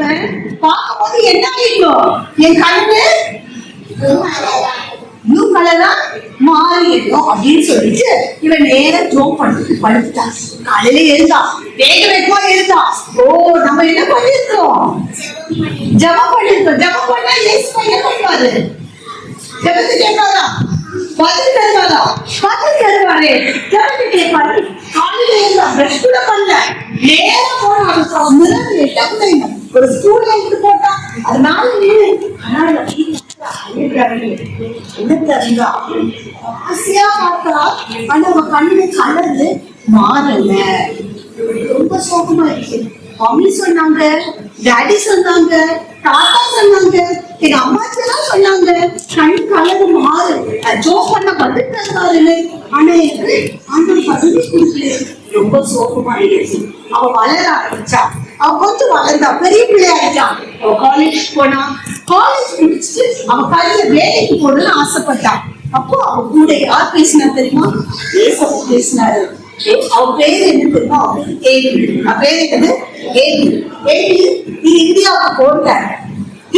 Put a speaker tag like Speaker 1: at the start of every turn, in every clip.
Speaker 1: பார்த்தேன். பார்க்கும்போது என்ன ஆயிடும், என் கண்ணு ப்ளூ கலரா மாறிடும் அப்படின்னு சொல்லிட்டு இவன் நேர ஜோம் பண்ணிட்டு படுத்துட்டான். காலையில எழுந்தான், வேக வேகமா எழுந்தான். ஓ, நம்ம என்ன பண்ணிருக்கோம், ஜபம் பண்ணிருக்கோம். ஜபம் பண்ணா இயேசு என்ன பண்ணுவாரு, ஜபத்தை கேட்பாரா, பதில் தருவாரா, பதில் தருவாரு. ஜபத்தை கேட்பாரு. காலையில எழுந்தா, பிரஷ் கூட பண்ணல, நேரம் போனா ஒரு ஸ்கூல்ல இருந்து போட்டா அதனால ஆசையா பார்த்தா ஆனா அவ கண்ணு கலந்து மாறல. ரொம்ப சோகமா இருக்கு. மம்மி சொன்னாங்க, டாடி சொன்னாங்க, தாத்தா சொன்னாங்க, எங்க அம்மாச்சி எல்லாம் சொன்னாங்க கண் கலந்து மாறு, ஜோக் பண்ண பதில் தருவாரு. ஆனா எனக்கு அந்த பதவி கொடுக்கல. ரொம்ப சோகமா இருக்கு. அவ வளர ஆரம்பிச்சா, அவ கொஞ்சம் வளர்ந்தா, பெரிய பிள்ளை ஆயிட்டான். அவ காலேஜ் போனா, காலேஜ் முடிச்சுட்டு அவ கையில வேலைக்கு போடணும்னு ஆசைப்பட்டான். அப்போ அவ கூட யார் பேசினா தெரியுமா, ஏசப்பா பேசினாரு. அவ பேரு என்ன தெரியுமா, அவ பேரு என்னது, நீ இந்தியாவுக்கு போட்ட,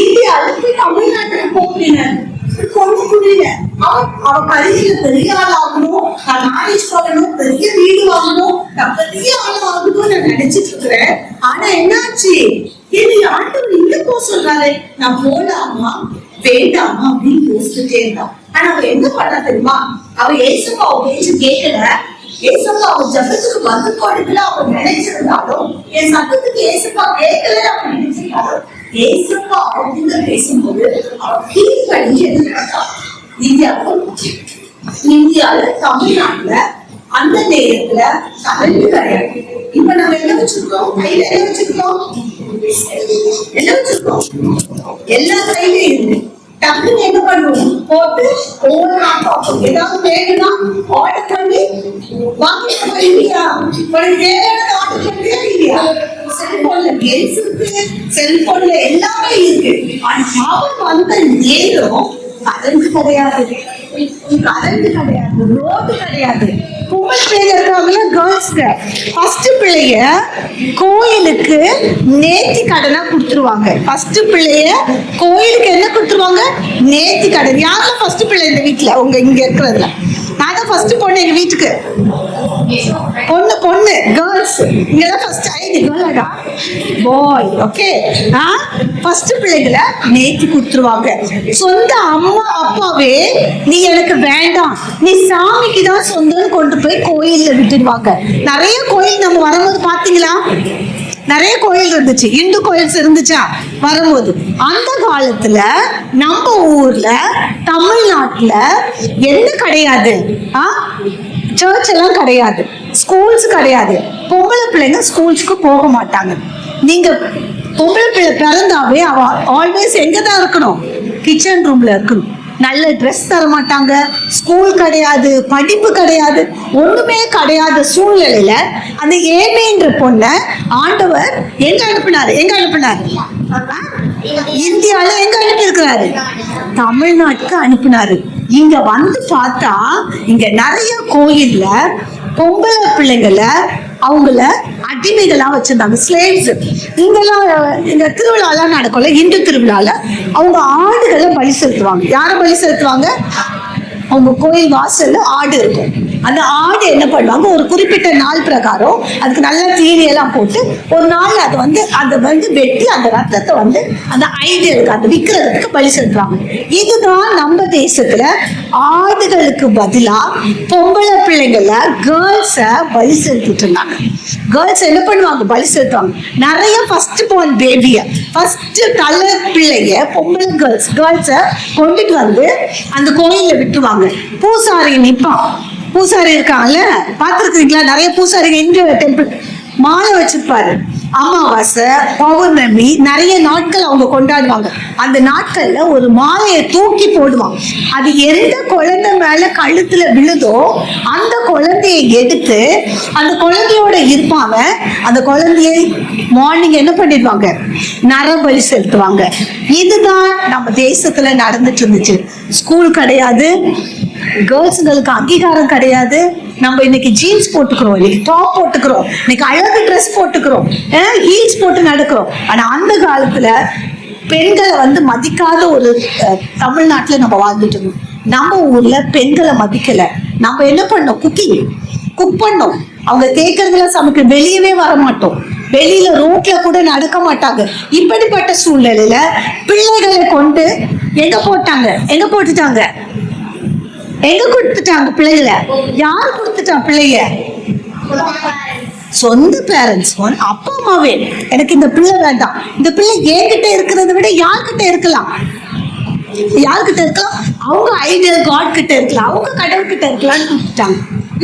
Speaker 1: இந்தியாவுக்கு தமிழ்நாட்டுக்கு போகிறேன் கொண்டு புரியல. அவ கல்வியில பெரிய ஆள் ஆகணும், நான் மேரேஜ் பண்ணணும், பெரிய வீடு வாங்கணும், நான் பெரிய ஆள் ஆகணும்னு நான் நினைச்சிட்டு இருக்கிறேன். ஆனா என்னாச்சு, என்னை ஆண்டவர் இங்க போக சொல்றாரு, நான் போலாமா வேண்டாமா அப்படின்னு யோசிச்சுட்டே இருந்தான். ஆனா அவ என்ன பண்ணா தெரியுமா, அவ ஏசப்பா அவ பேச்சு கேட்கல. ஏசப்பா அவ ஜபத்துக்கு வந்து கொடுக்கல அவ நினைச்சிருந்தாலும், என் சத்தத்துக்கு ஏசப்பா கேட்கல அவ நினைச்சிருந்தாலும், ஏசப்பா அவங்க பேசும்போது அவ கீழ்கடிஞ்சு எதிர்பார்த்தா. இந்தியால தமிழ்நாட்டுல அந்த நேரத்துல கரண்ட் கிடையாது. இப்ப நம்ம என்ன வச்சிருக்கோம், கையில என்ன வச்சிருக்கோம், என்ன வச்சிருக்கோம், எல்லா கையிலும் இருக்கு. டக்குன்னு என்ன பண்ணுவோம், போட்டு ஒவ்வொரு நாட்டம் ஏதாவது வேணும்னா ஆர்டர் பண்ணி வாங்கிட்டு போயிருவியா, உனக்கு தேவையான ஆர்டர் பண்ணியா இல்லையா. செல்போன்ல கேம்ஸ் இருக்கு, செல்போன்ல எல்லாமே இருக்கு. ஆனா சாப்பிட்டு வந்த நேரம் கரண்ட் கிடையாது, கரண்ட் கிடையாது, ரோடு கிடையாது. பொம்பளை பிள்ளைங்க இருக்காங்களா, கேர்ள்ஸ்க்கு ஃபர்ஸ்ட் பிள்ளைய கோயிலுக்கு நேர்த்தி கடனா கொடுத்துருவாங்க. ஃபர்ஸ்ட் பிள்ளைய கோயிலுக்கு என்ன கொடுத்துருவாங்க, நேர்த்தி கடன். யாரும் ஃபர்ஸ்ட் பிள்ளை இந்த வீட்டுல, உங்க இங்க இருக்கிறதுல நான் தான் ஃபர்ஸ்ட் பொண்ணு எங்க வீட்டுக்கு. பொண்ணு கேர்ள்ஸ் இங்கதான் ஃபர்ஸ்ட் ஐடி கேர்ளடா பாய். ஓகே, ஃபர்ஸ்ட் பிள்ளைகளை நேர்த்தி கொடுத்துருவாங்க. சொந்த அம்மா அப்பாவே நீ எனக்கு வேண்டாம், நீ சாமிக்கு தான் சொந்தம்னு கொண்டு போய் கோயில்ல விட்டுடுவாங்க. நிறைய கோயில் நம்ம வரும்போது பாத்தீங்களா, நிறைய கோயில் இருந்துச்சு, இந்து கோயில்ஸ் இருந்துச்சா வரும்போது. அந்த காலத்துல நம்ம ஊர்ல தமிழ்நாட்டுல என்ன கிடையாது, சர்ச் எல்லாம் கிடையாது, ஸ்கூல்ஸ் கிடையாது. பொம்பளை பிள்ளைங்க ஸ்கூல்ஸ்க்கு போக மாட்டாங்க. நீங்க பொம்பளை பிள்ளை பிறந்தாவே அவ ஆல்வேஸ் எங்கதான் இருக்கணும், கிச்சன் ரூம்ல இருக்கணும். நல்ல ட்ரெஸ் தர மாட்டாங்க, ஸ்கூல் கிடையாது, படிப்பு கிடையாது, ஒண்ணுமே கிடையாத சூழ்நிலையில அந்த ஏமேன்ற பொண்ண ஆண்டவர் எங்க அனுப்பினாரு, இந்தியால எங்க அனுப்பி இருக்கிறாரு, தமிழ்நாட்டுக்கு அனுப்பினாரு. இங்க வந்து பார்த்தா இங்க நிறைய கோயில்ல பொம்பளை பிள்ளைங்களை அவங்கள அடிமைகளா வச்சிருந்தாங்க, ஸ்லேவ்ஸ். இங்கெல்லாம் இந்த திருவிழாலாம் நடக்கும்ல, இந்து திருவிழால அவங்க ஆடுகளை பலி செலுத்துவாங்க. யாரை பலி செலுத்துவாங்க, அவங்க கோயில் வாசல்ல ஆடு இருக்கும். அந்த ஆடு என்ன பண்ணுவாங்க, ஒரு குறிப்பிட்ட நாள் பிரகாரம் அதுக்கு நல்ல தீனியெல்லாம் போட்டு ஒரு நாள் அதை வந்து வெட்டி அந்த ரத்தத்தை வந்து அந்த ஐடியலுக்கு அந்த விற்கிறதுக்கு பலி செலுத்துவாங்க. இதுதான் நம்ம தேசத்துல ஆடுகளுக்கு பதிலா பொம்பளை பிள்ளைங்களை கேர்ள்ஸை பலி செலுத்திட்டு இருந்தாங்க. கேர்ள்ஸ் என்ன பண்ணுவாங்க, பலி செலுத்துவாங்க. நிறைய ஃபர்ஸ்ட் பார்ன் பேபிய, ஃபர்ஸ்ட் தலை பிள்ளைய பொம்பளை கேர்ள்ஸை கொண்டுட்டு வந்து அந்த கோயில்ல விட்டுருவாங்க. பூசாரி நிற்பான், பூசாரி இருக்காங்கல்ல பாத்துருக்கீங்களா, நிறைய பூசாரிங்க இந்து டெம்பிள் மாலை வச்சிருப்பாரு. அமாவாசை, பௌர்ணமி, நிறைய நாட்கள் அவங்க கொண்டாடுவாங்க. அந்த நாட்கள்ல ஒரு மாலையை தூக்கி போடுவாங்க. அது எந்த குழந்தை மேல கழுத்துல விழுதோ அந்த குழந்தையை எடுத்து அந்த குழந்தையோட இருப்பாங்க. அந்த குழந்தையை மார்னிங் என்ன பண்ணிடுவாங்க, நரபலி செலுத்துவாங்க. இதுதான் நம்ம தேசத்துல நடந்துட்டு இருந்துச்சு. ஸ்கூல் கிடையாது, கேர்ள்ஸுங்களுக்கு அங்கீகாரம் கிடையாது. நம்ம இன்னைக்கு ஜீன்ஸ் போட்டுக்கிறோம், இன்னைக்கு டாப் போட்டுக்கிறோம், இன்னைக்கு அழகு ட்ரெஸ் போட்டுக்கிறோம், ஹீல்ஸ் போட்டு நடக்கிறோம். ஆனா அந்த காலத்துல பெண்களை வந்து மதிக்காத ஒரு தமிழ்நாட்டுல நம்ம வாழ்ந்துட்டு இருக்கோம். நம்ம ஊர்ல பெண்களை மதிக்கல. நம்ம என்ன பண்ணோம்? குக் பண்ணோம். அவங்க கேட்கறதுல சமைக்க வெளியவே வர மாட்டோம். வெளியில ரோட்ல கூட நடக்க மாட்டாங்க. இப்படிப்பட்ட சூழ்நிலையில பிள்ளைகளை கொண்டு எங்க போட்டுட்டாங்க? எங்க கொடுத்துட்டாங்க பிள்ளைகளை? யாரு கொடுத்துட்டான் பிள்ளைய? சொந்த பேரண்ட்ஸ், அப்பா அம்மாவே எனக்கு இந்த பிள்ளை வேண்டாம், இந்த பிள்ளை என்கிட்ட இருக்கிறத விட யார்கிட்ட இருக்கலாம்? அவங்க ஐடியல் காட் கிட்ட இருக்கலாம், அவங்க கடவுள்கிட்ட இருக்கலாம்னு கொடுத்துட்டாங்க.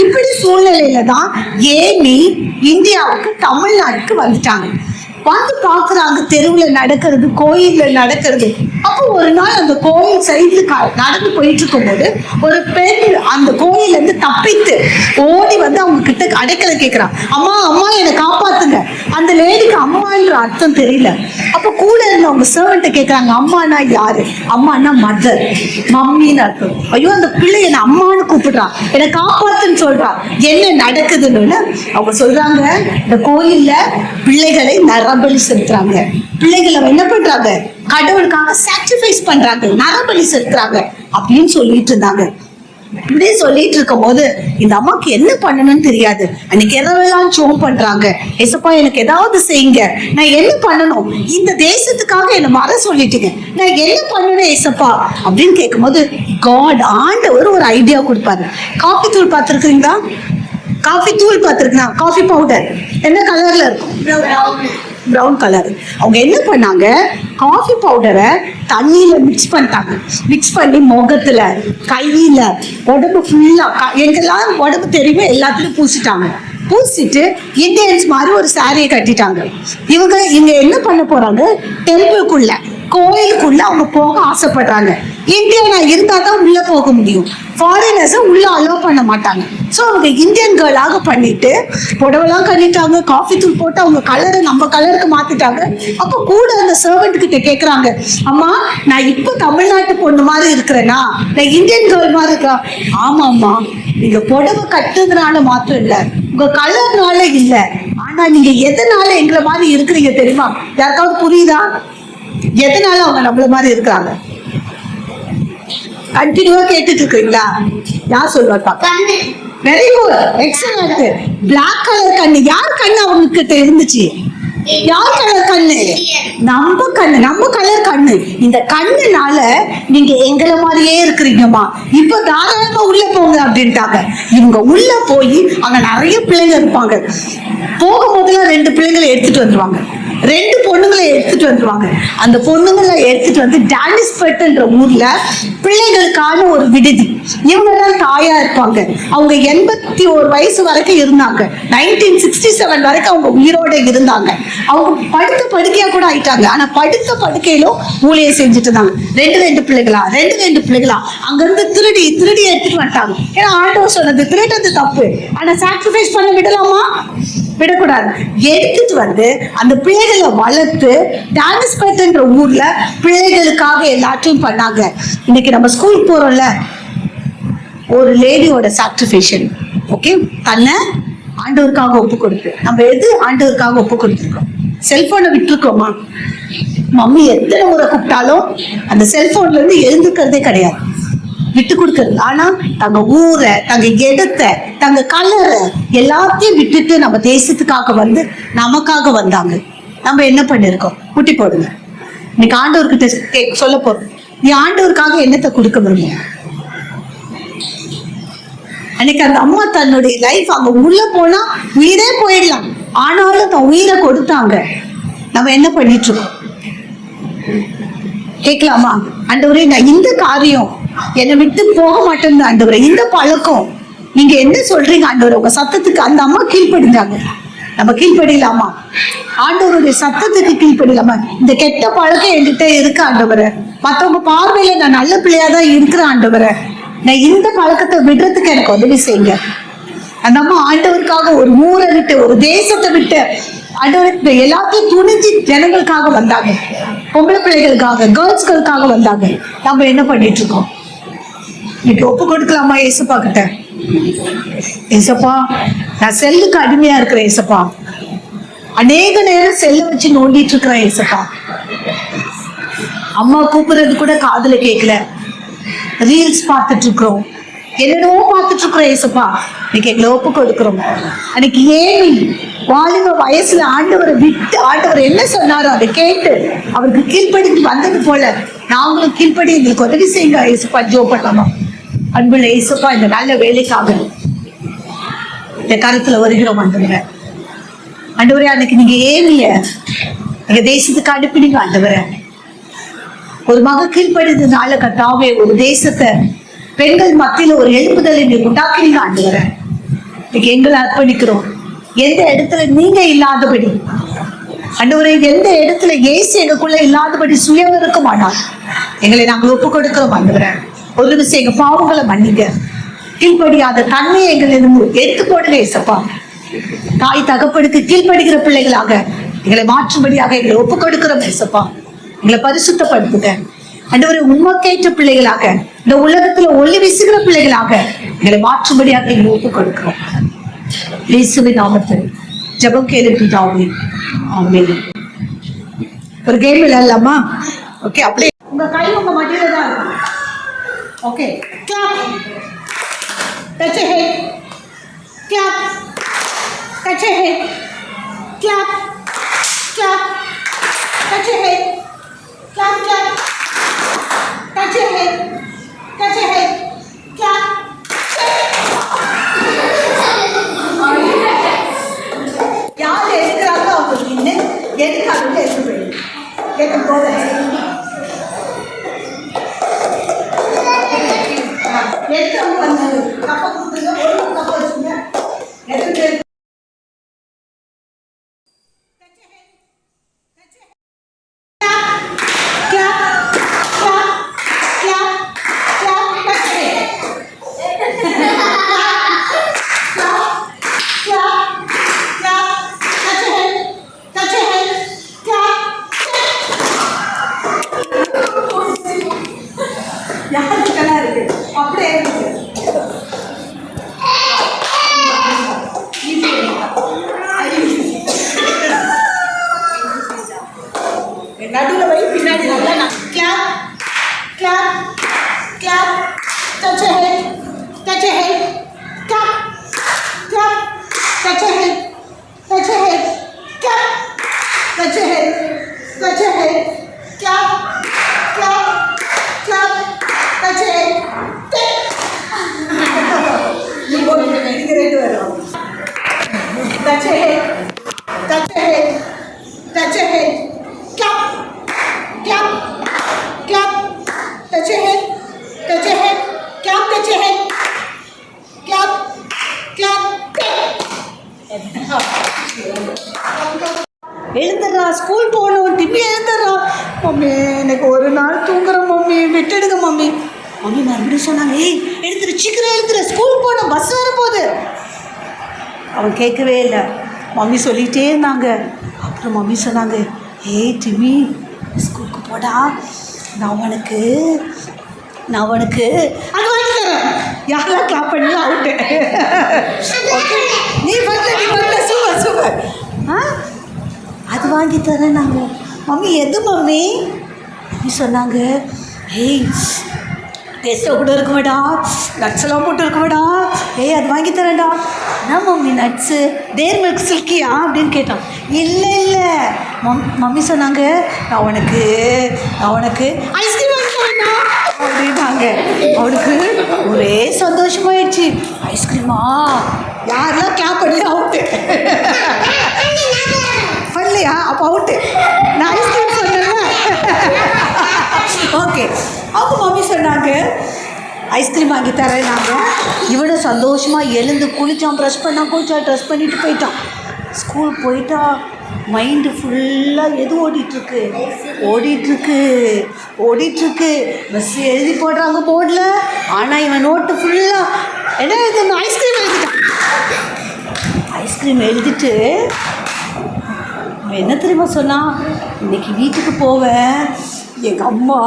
Speaker 1: இப்படி சூழ்நிலையில தான் ஏமி இந்தியாவுக்கு தமிழ்நாட்டுக்கு வந்துட்டாங்க. வந்து பாக்குறாங்க தெருவுல நடக்கிறது, கோயில்ல நடக்கிறது. அப்போ ஒரு நாள் அந்த கோயில் சைட்ல நடந்து போயிட்டு இருக்கும் போது ஒரு பெண் அந்த கோயில இருந்து தப்பித்து ஓடி வந்து அவங்க கிட்ட அடைக்கலை கேட்கிறான். அம்மா அம்மா என்னை காப்பாத்துங்க. அந்த லேடிக்கு அம்மான்ற அர்த்தம் தெரியல. அப்ப கூட இருந்தவங்க சர்வெண்ட்டை கேட்கறாங்க, அம்மானா யாரு? அம்மானா மதர், மம்மின்னு அர்த்தம். ஐயோ, அந்த பிள்ளை என்ன அம்மான்னு கூப்பிடுறான், என்னை காப்பாத்துன்னு சொல்றான். என்ன நடக்குதுன்னு அவங்க சொல்றாங்க, இந்த கோயில்ல பிள்ளைகளை நரபலி செலுத்துறாங்க. பிள்ளைகளை என்ன பண்றாங்க? கடவுளுக்காக சாக்ரிஃபைஸ் பண்றாங்க, நரபலி செலுத்துறாங்க அப்படின்னு சொல்லிட்டு இருந்தாங்க. இப்படியே சொல்லிட்டு இருக்கும் போது இந்த அம்மாக்கு என்ன பண்ணணும்னு தெரியாது. அன்னைக்கு எதெல்லாம் ஜோம் பண்றாங்க, ஏசப்பா எனக்கு ஏதாவது செய்யுங்க, நான் என்ன பண்ணணும்? இந்த தேசத்துக்காக என்ன வர சொல்லிட்டீங்க, நான் என்ன பண்ணணும் ஏசப்பா அப்படின்னு கேட்கும் போது காட் ஆண்டவர் ஒரு ஐடியா கொடுப்பாரு. காஃபி தூள் பார்த்துருக்கீங்களா? காஃபி பவுடர் என்ன கலர்ல இருக்கும்? Brown colour. அவங்க என்ன பண்ணாங்க? காஃபி பவுடரை தண்ணியில மிக்ஸ் பண்ணி முகத்துல, கையில, உடம்பு ஃபுல்லா, எங்கெல்லாம் உடம்பு தெரியுமோ எல்லாத்துலயும் பூசிட்டு இந்தியன்ஸ் மாதிரி ஒரு சாரியை கட்டிட்டாங்க. இவங்க என்ன பண்ண போறாங்க? டெம்பிள்குள்ள, கோயிலுக்குள்ள அவங்க போக ஆசைப்படுறாங்க. இந்தியனா இருந்தா தான் உள்ள போக முடியும், ஃபாரினர்ஸை உள்ள அலோவ் பண்ண மாட்டாங்க. ஸோ அவங்க இந்தியன் கேர்ளாக பண்ணிட்டு புடவெல்லாம் கட்டிட்டாங்க, காஃபி தூள் போட்டு அவங்க கலரை நம்ம கலருக்கு மாத்திட்டாங்க. அப்போ கூட அந்த சர்வெண்ட் கிட்ட கேட்குறாங்க, அம்மா நான் இப்போ தமிழ்நாட்டு பொண்ணு மாதிரி இருக்கிறேன்னா, நான் இந்தியன் கேர்ள் மாதிரி இருக்கிறேன். ஆமாம்மா, நீங்க புடவை கட்டுறதுனால மாத்திரம் இல்லை, உங்க கலர்னால இல்லை, ஆனா நீங்க எதனால எங்களை மாதிரி இருக்கிறீங்க தெரியுமா? யாருக்காவது புரியுதா? எதனால அவங்க நம்மள மாதிரி இருக்கிறாங்க? கண்டினியூவா கேட்டுட்டு இருக்கீங்களா? யார் சொல்லுவார்? Very good, excellent. Black colour கண்ணு. யார் கண்ணு அவங்க கிட்ட இருந்துச்சு? யார் கலர் கண்ணு? நம்ம கலர் கண்ணு. இந்த கண்ணுனால நீங்க எங்களை மாதிரியே இருக்கிறீங்கம்மா, இப்ப தாராளமா உள்ள போங்க அப்படின்ட்டாங்க. இவங்க உள்ள போய் அங்க நிறைய பிள்ளைங்க இருப்பாங்க. போகும்போதுலாம் 2 பிள்ளைங்களை எடுத்துட்டு வந்துருவாங்க, 2 பொண்ணுங்களை எடுத்துட்டு வந்துருவாங்க. அந்த பொண்ணுங்களை எடுத்துட்டு வந்து டானிஸ்பெட்ன்ற ஊர்ல பிள்ளைகளுக்கான ஒரு விடுதி, இவங்க தான் தாயா இருப்பாங்க. அவங்க 81 வயசு வரைக்கும் இருந்தாங்க. 1967 வரைக்கும் அவங்க உயிரோட இருந்தாங்க. அவங்க படுத்த படுக்கையா கூட ஆயிட்டாங்க. ஆனா படுத்த படுக்கையிலும் ஊழியை செஞ்சுட்டு இருந்தாங்க. 2 பிள்ளைகளா அங்க இருந்து திருடி எடுத்துட்டு வந்துட்டாங்க. ஏன்னா ஆண்டவர் சொன்னது திருடுறது தப்பு, ஆனா சாக்ரிஃபைஸ் பண்ண விடக்கூடாது. எடுத்துட்டு வந்து அந்த பிள்ளைகளை வளர்த்து டானிஸ்பெட்ன்ற ஊர்ல பிள்ளைகளுக்காக எல்லாத்தையும் பண்ணாங்க. இன்னைக்கு நம்ம ஸ்கூல் போறோம்ல, ஒரு லேடியோட சாக்ரிஃபைஷன், ஓகே, தன்னை ஆண்டவருக்காக ஒப்பு கொடுத்து. நம்ம எது ஆண்டவருக்காக ஒப்பு கொடுத்துருக்கோம்? செல்போனை விட்டுருக்கோமா? மம்மி எத்தனை முறை கூப்பிட்டாலும் அந்த செல்போன்ல இருந்து எழுந்துக்கிறதே கிடையாது, விட்டு கொடுக்கறது. ஆனா தங்க ஊரை, தங்க இடத்தை, தங்க கலரை எல்லாத்தையும் விட்டுட்டு நம்ம தேசத்துக்காக வந்து நமக்காக வந்தாங்க. நம்ம என்ன பண்ணிருக்கோம்? குட்டி போடுங்க. இன்னைக்கு ஆண்டவர்கிட்ட சொல்ல போறோம், நீ ஆண்டவருக்காக என்னத்தை கொடுக்க விரும்பும்? அன்னைக்கு அந்த அம்மா தன்னுடைய லைஃப், அங்க உள்ள போனா உயிரே போயிடலாம், ஆனாலும் தன் உயிரை கொடுத்தாங்க. நம்ம என்ன பண்ணிட்டு இருக்கோம்? கேட்கலாமா? ஆண்டவரே, நான் இந்த காரியம் என்னை விட்டு போக மாட்டேன்னு ஆண்டவரே, இந்த பழக்கம் நீங்க என்ன சொல்றீங்க ஆண்டவரே? உங்க சத்தத்துக்கு அந்த அம்மா கீழ்ப்படிஞ்சாங்க. நம்ம கீழ்ப்படியலாமா? ஆண்டவருடைய சத்தத்துக்கு கீழ்ப்படியலாமா? இந்த கெட்ட பழக்கம் என்கிட்ட இருக்கு ஆண்டவரே, மற்றவங்க பார்வையில நான் நல்ல பிள்ளையாதான் இருக்கிறேன் ஆண்டவரே, நான் இந்த பழக்கத்தை விடுறதுக்கு எனக்கு உதவி செய்யுங்க. அந்த அம்மா ஆண்டவருக்காக ஒரு ஊரை விட்டு, ஒரு தேசத்தை விட்டு ஆண்டவருக்கு எல்லாத்தையும் துணிஞ்சு ஜனங்களுக்காக வந்தாங்க, பொம்பளை பிள்ளைகளுக்காக, கேர்ள்ஸ்களுக்காக வந்தாங்க. நம்ம என்ன பண்ணிட்டு இருக்கோம்? இன்னைக்கு ஒப்பு கொடுக்கலாமா ஏசப்பா கிட்ட? ஏசப்பா, நான் செல்லுக்கு அடிமையா இருக்கிறேன் ஏசப்பா. அநேக நேரம் செல்ல வச்சு நோண்டிட்டு இருக்கிறேன் ஏசப்பா. அம்மா கூப்பிடுறது கூட காதுல கேட்கல. ரீல்ஸ் பார்த்துட்டு இருக்கிறோம், என்னென்னவோ பார்த்துட்டு இருக்கிறோம் ஏசப்பா. இன்னைக்கு எங்களை ஒப்பு கொடுக்கிறோம். அன்னைக்கு ஏமி வாலிப வயசுல ஆண்டவரை விட்டு, ஆண்டவர் என்ன சொன்னாரோ அதை கேட்டு அவருக்கு கீழ்ப்படிந்து வந்தது போல நாங்களும் கீழ்ப்படி எங்களுக்கு உதவி செய்யுங்க ஏசப்பா. ஜோ பண்ணலாமா? அன்புள்ள ஏசப்பா, இந்த நல்ல வேலைக்காக இந்த கருத்துல வருகிறோம் ஆண்டவரே. ஆண்டவரே, அன்னைக்கு நீங்க ஏமிய எங்க தேசத்துக்கு அனுப்பினீங்க ஆண்டவரே. ஒரு மக கீழ்ப்படிந்ததுனால கர்த்தாவே ஒரு தேசத்தை பெண்கள் மத்தியில ஒரு எழுப்புதலை நீங்க உண்டாக்கினீங்க ஆண்டவரே. இன்னைக்கு எங்களை அர்ப்பணிக்கிறோம். எந்த இடத்துல நீங்க இல்லாதபடி ஆண்டவரே, எந்த இடத்துல இயேசு எங்களுக்குள்ள இல்லாதபடி சுயம் இருக்க மாட்டான். எங்களை நாங்கள் ஒப்பு கொடுக்கிறோம் ஆண்டவரே. ஒரு நிமிஷம் எங்க பாவங்களை மன்னிங்க. கீழ்ப்படியாத தன்மையை எங்களை எடுத்து போடுங்க ஏசப்பா. தாய் தகப்பனுக்கு கீழ்ப்படுகிற பிள்ளைகளாக எங்களை மாற்றும்படியாக எங்களை ஒப்பு கொடுக்கிறோம் ஏசப்பா. எங்களை பரிசுத்தப்படுத்துங்க ஆண்டவரே. உண்மைக்கேற்ற பிள்ளைகளாக இந்த உலகத்துல ஒளி வீசுகிற பிள்ளைகளாக எங்களை மாற்றும்படியாக எங்களை ஒப்பு கொடுக்கிறோம். இயேசுவின் நாமத்தில் ஜெபம் கேளு பிதாவே, ஆமென். ஒரு கேம் விளையாடலாமா? ஓகே, அப்படியே உங்க கை உங்க மடியில தான் இருக்கும். Okay, clap, touch your head, clap, touch your head, clap, clap, touch your head, clap, clap, touch your head, touch your head, clap. யார் எடுக்கிறாங்க அவங்க நின்று எடுக்காதவங்க எடுத்து போயிடும். எடுத்து போத எடுத்தவங்க வந்து கப்பை கொடுத்துருங்க, ஒரு கப்பை வச்சுங்க, எடுத்து நடுவில் வை, பின்னாடி நல்லா clap, clap, clap, touch your head, touch your head, clap, clap, touch your head, touch your head, clap, touch your head, touch your head, clap, clap, clap, touch your head, நீங்க ரெண்டு வரும். Touch your head, touch your head, touch your head, clap, clap, clap, touch your head, touch your head, clap, touch your head, clap, clap. எழுந்துடுறா, school போகணும், Timmy எழுந்துடுறா. Mummy எனக்கு ஒரு நாள் தூங்குறேன் மம்மி, விட்டுடுங்க மம்மி. மம்மி மறுபடியும் சொன்னாங்க, ஏய் எழுந்துரு, சீக்கிரம் எழுந்துரு, ஸ்கூல் போகணும், பஸ் வரப்போகுது. அவன் கேட்கவே இல்லை. மம்மி சொல்லிகிட்டே இருந்தாங்க. அப்புறம் மம்மி சொன்னாங்க, ஏய் டிம்மி ஸ்கூலுக்கு போடா, நான் உனக்கு அது வாங்கி தரேன். யாரெல்லாம் கிளாப் பண்ணல அவுட்டு. ஓகே, நீ பண்ணல சூப்பர். அது வாங்கி தரேன் நாங்கள். மம்மி எது மம்மி? மம்மி சொன்னாங்க, ஏய் டேஸ்ட்டாக கூட இருக்குமேடா, நட்ஸெல்லாம் போட்டு இருக்குமேடா, ஏய் அது வாங்கி தரேன்டா. நான் மம்மி நட்ஸு டேர் மில்க் சில்கியா அப்படின்னு கேட்டான். இல்லை மம்மி சொன்னாங்க, நான் உனக்கு ஐஸ்கிரீம் வாங்கி தரேன்டா அப்படின்னாங்க. அவனுக்கு ஒரே சந்தோஷமாயிடுச்சு. ஐஸ்கிரீமா? யாரெல்லாம் கிளாப் பண்ணி அவுட்டு பண்ணலையா? அப்போ அவுட்டு. நான் ஐஸ்கிரீம் சொன்னேன். ஓகே, அப்போ மம்மி சொன்னாங்க ஐஸ்கிரீம் வாங்கி தரேன். நாங்கள் இவனை சந்தோஷமாக எழுந்து குளித்தான், ப்ரஷ் ட்ரெஸ் பண்ணிட்டு போயிட்டான். ஸ்கூல் போயிட்டா மைண்டு ஃபுல்லாக எது ஓடிட்டுருக்கு. பஸ் எழுதி போடுறாங்க போர்டில். ஆனால் இவன் நோட்டு ஃபுல்லாக என்ன எழுதுன்னு ஐஸ்கிரீம் எழுதிட்டான். ஐஸ்கிரீம் எழுதிட்டு என்ன தெரியுமா சொன்னான்? இன்னைக்கு வீட்டுக்கு போவேன், எங்கள் அம்மா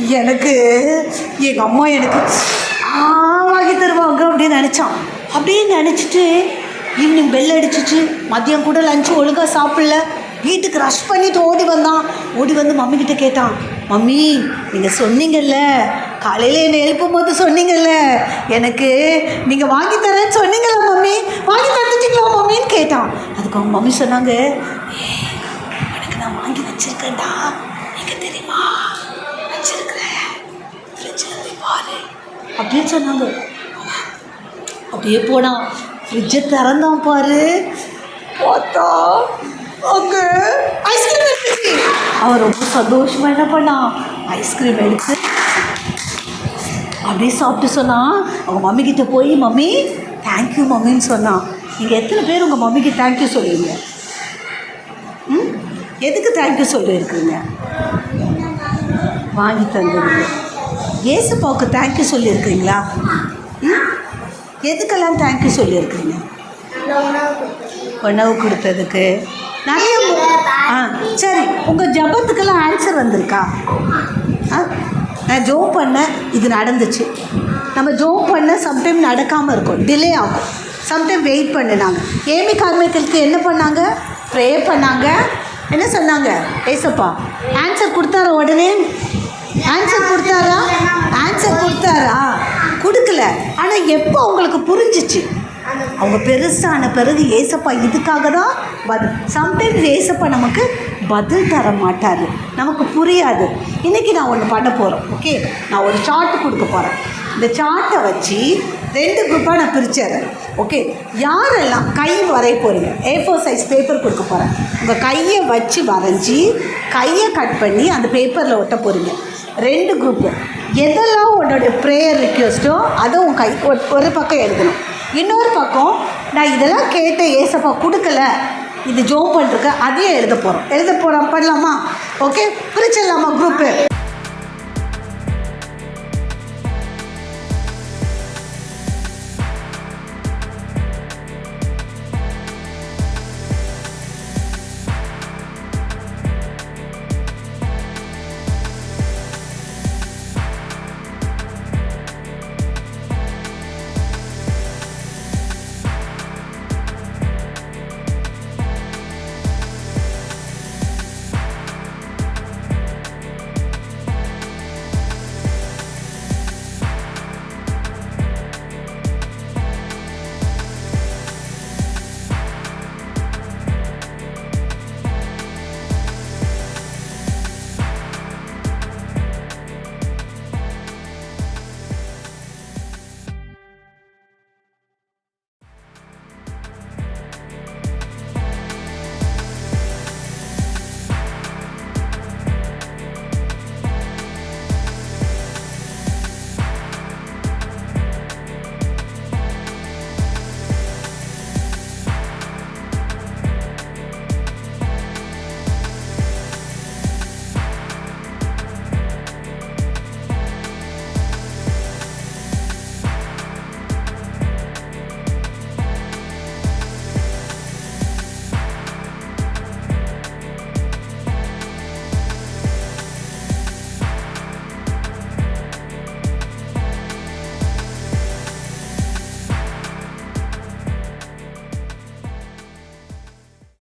Speaker 1: எனக்கு எங்கள் அம்மா எனக்கு வாங்கி தருவாங்க அப்படின்னு நினச்சான். அப்படியே நினச்சிட்டு ஈவினிங் பெல் அடிச்சிச்சு. மதியம் கூட லஞ்சு ஒழுங்காக சாப்பிடல. வீட்டுக்கு ரஷ் பண்ணிட்டு ஓடி வந்தான். ஓடி வந்து மம்மிக்கிட்ட கேட்டான், மம்மி நீங்கள் சொன்னீங்கல்ல, காலையில் என்னை எழுப்பும் போது சொன்னீங்கல்ல, எனக்கு நீங்கள் வாங்கி தரேன்னு சொன்னீங்களா மம்மி, வாங்கி தந்துட்டீங்களா மம்மின்னு கேட்டான். அதுக்கு அவங்க மம்மி சொன்னாங்க, உனக்கு நான் வாங்கி வச்சுருக்கேன்டா, எங்கே தெரியுமா வச்சுருக்கிறேன், ஃப்ரிட்ஜில் போய் பாரு அப்படின்னு சொன்னாங்க. அப்படியே போனான், ஃப்ரிட்ஜை திறந்தான் பாரு, பார்த்தா அங்கே ஐஸ்கிரீம் எடுத்துச்சு. அவன் ரொம்ப சந்தோஷமாக என்ன பண்ணான், ஐஸ்கிரீம் எடுத்து அப்படியே சாப்பிட்டு சொன்னான். அவங்க மம்மிக்கிட்ட போய் மம்மி தேங்க்யூ மம்மின்னு சொன்னான். நீங்கள் எத்தனை பேர் உங்கள் மம்மிக்கு தேங்க்யூ சொல்லுவீங்க? எதுக்கு தேங்க்யூ சொல்லியிருக்குங்க? வாங்கி தந்ததுக்கு. ஏசப்பாவுக்கு தேங்க்யூ சொல்லியிருக்கிறீங்களா? எதுக்கெல்லாம் தேங்க்யூ சொல்லியிருக்கிறீங்க? உணவு கொடுத்ததுக்கு, நிறைய. சரி, உங்கள் ஜபத்துக்கெல்லாம் ஆன்சர் வந்திருக்கா? நான் ஜோம் பண்ணேன், இது நடந்துச்சு. நம்ம ஜோம் பண்ண சம்டைம் நடக்காமல் இருக்கும், டிலே ஆகும். சம்டைம் வெயிட் பண்ணினாங்க. ஏமி கார்மைக்கலுக்கு என்ன பண்ணாங்க? ப்ரே பண்ணாங்க. என்ன சொன்னாங்க? ஏசப்பா ஆன்சர் கொடுத்தாரா? உடனே ஆன்சர் கொடுத்தாரா? ஆன்சர் கொடுத்தாரா? கொடுக்கல. ஆனால் எப்போ அவங்களுக்கு புரிஞ்சிச்சு? அவங்க பெருசான பிறகு ஏசப்பா இதுக்காக தான் பதில். சம்டைம்ஸ் ஏசப்பா நமக்கு பதில் தர மாட்டார், நமக்கு புரியாது. இன்றைக்கி நான் ஒன்று பண்ண போகிறேன். ஓகே, நான் ஒரு சார்ட்டு கொடுக்க போகிறேன். இந்த சார்ட்டை வச்சு 2 குரூப்பாக நான் பிரிச்சிடுறேன். ஓகே, யாரெல்லாம் கை வரைய போகிறீங்க, A4 சைஸ் பேப்பர் கொடுக்க போகிறேன். உங்கள் கையை வச்சு வரைஞ்சி கையை கட் பண்ணி அந்த பேப்பரில் ஒட்ட போகிறீங்க. 2 குரூப்பு. எதெல்லாம் உன்னோடைய ப்ரேயர் ரிக்வெஸ்ட்டோ அதை உன் கை ஒரு பக்கம் எழுதணும். இன்னொரு பக்கம் நான் இதெல்லாம் கேட்ட ஏசப்பா கொடுக்கல, இது ஜோம் பண்ணிருக்க, அதையே எழுத போகிறோம். பண்ணலாமா? ஓகே, பிரிச்சிடலாமா குரூப்பு?